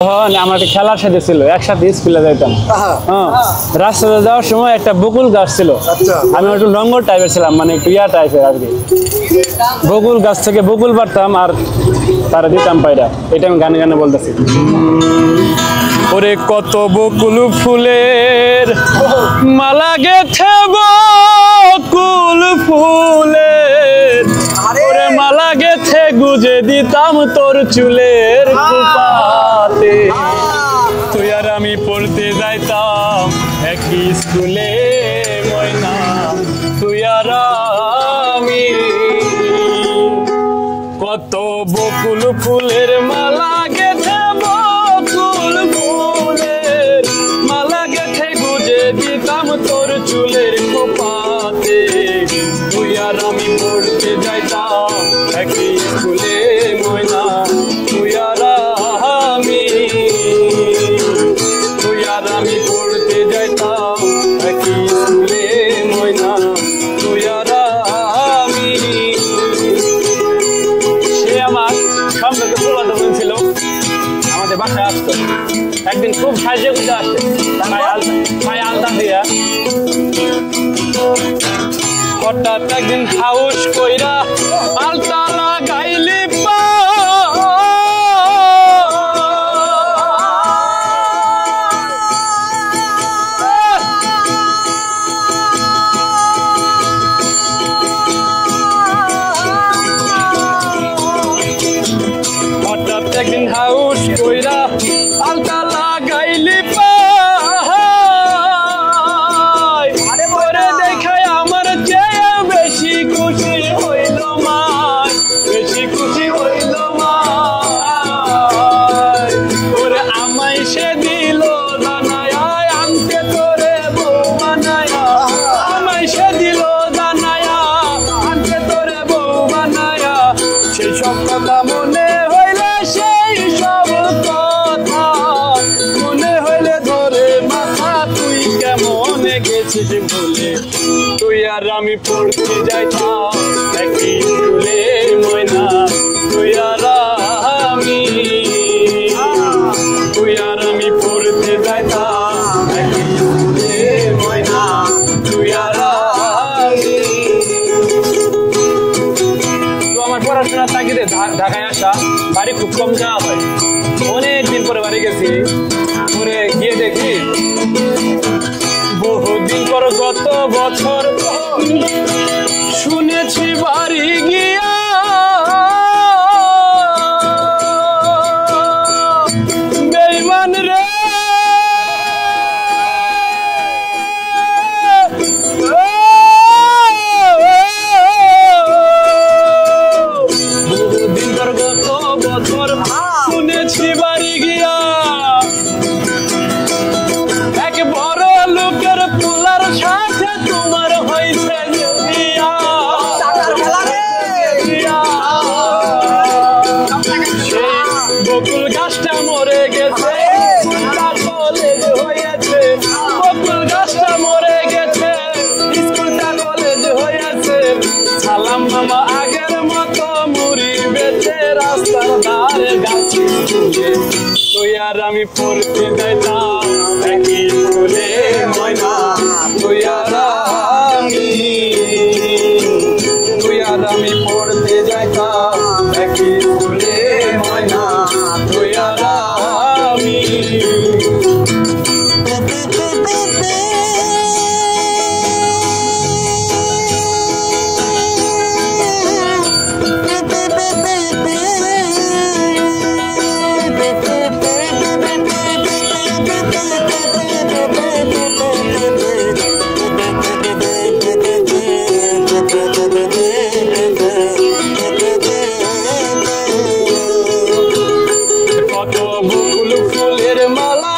আমার একটা খেলার সাথে ছিল, একসাথে স্কুলে যাইতাম। রাস্তাতে যাওয়ার সময় একটা বকুল গাছ ছিল। আমি একটু রঙ্গর টাইপের ছিলাম, মানে একটু ইয়া টাইপের আর কি। বকুল গাছ থেকে বকুল পারতাম আর তারা দিতাম পায়রা। এটা আমি গানে গানে বলতেছি। ওরে কত বকুল ফুলের মালা গেথে, বকুল ফুলের ওরে মালা গেথে গুজে দিতাম তোর চুলের কুপাতে। তুই আর আমি পড়তে যাইতাম একই স্কুলে ময়না, তুই আর আমি। কত বকুল ফুলের মালা গেথে, বকুল ফুলের মালা গেথে গুজে দিতাম তোর চুলের কুপাতে। তুই আর আমি পড়তে যাইতাম একই স্কুলে ময়না, তুই আর আমি। তুই আর আমি পড়তে যাইতাম একই স্কুলে ময়না, তুই আর আমি। সে আমার সম্পর্কে প্রবাদ ছিল, আমাদের বাসায় আসতো। একদিন খুব সাহায্য করতে আসছে, পায়ে আলতা দিয়া। হঠাৎ একদিন হাউস কইরা আলতা লাগাইলি পা, হঠাৎ একদিন হাউস কইরা আলতা লাগাইলি পা। মনে হইলে সেই সব কথা মনে হইলে ধরে মাথা, তুই কেমন গেছিস ভুলে। তুই আর আমি পড়তে যাইতাম একই স্কুলে ময়না, তুই আর আমি। তুই আর আমি পড়তে যাইতাম একই স্কুলে ময়না, তুই আর আমি। তো আমার পড়াশোনার তাগিদে ঢাকায় আসা, বাড়ি খুব কম যাওয়া হয়। অনেকদিন পরে বাড়ি গেছি, পরে গিয়ে দেখি বহুদিন পর গত বছর শুনেছি বাড়ি গিয়া বেঈমান রে, বহুদিন পর গত বছর শুনেছি বাড়ি গিয়া এক বড় লোকের পোলার সাথে তোমার হয়েছে বিয়া। সেই বকুল গাছটা মরে গেছে, স্কুলটা কলেজ হয়েছে। বকুল গাছটা মরে গেছে, স্কুলটা কলেজ হয়েছে। সালাম মামা আগের মতো মুড়ি বেচে রাস্তার ধারে গাছি তুলে। তুই আর আমি পড়তে যাইতাম একই স্কুলে ময়না, তুই আর আমি। তুই আর আমি পড়তে যাইতাম একই স্কুলে ময়না, তুই আর আমি। কত বকুল ফুলের মালা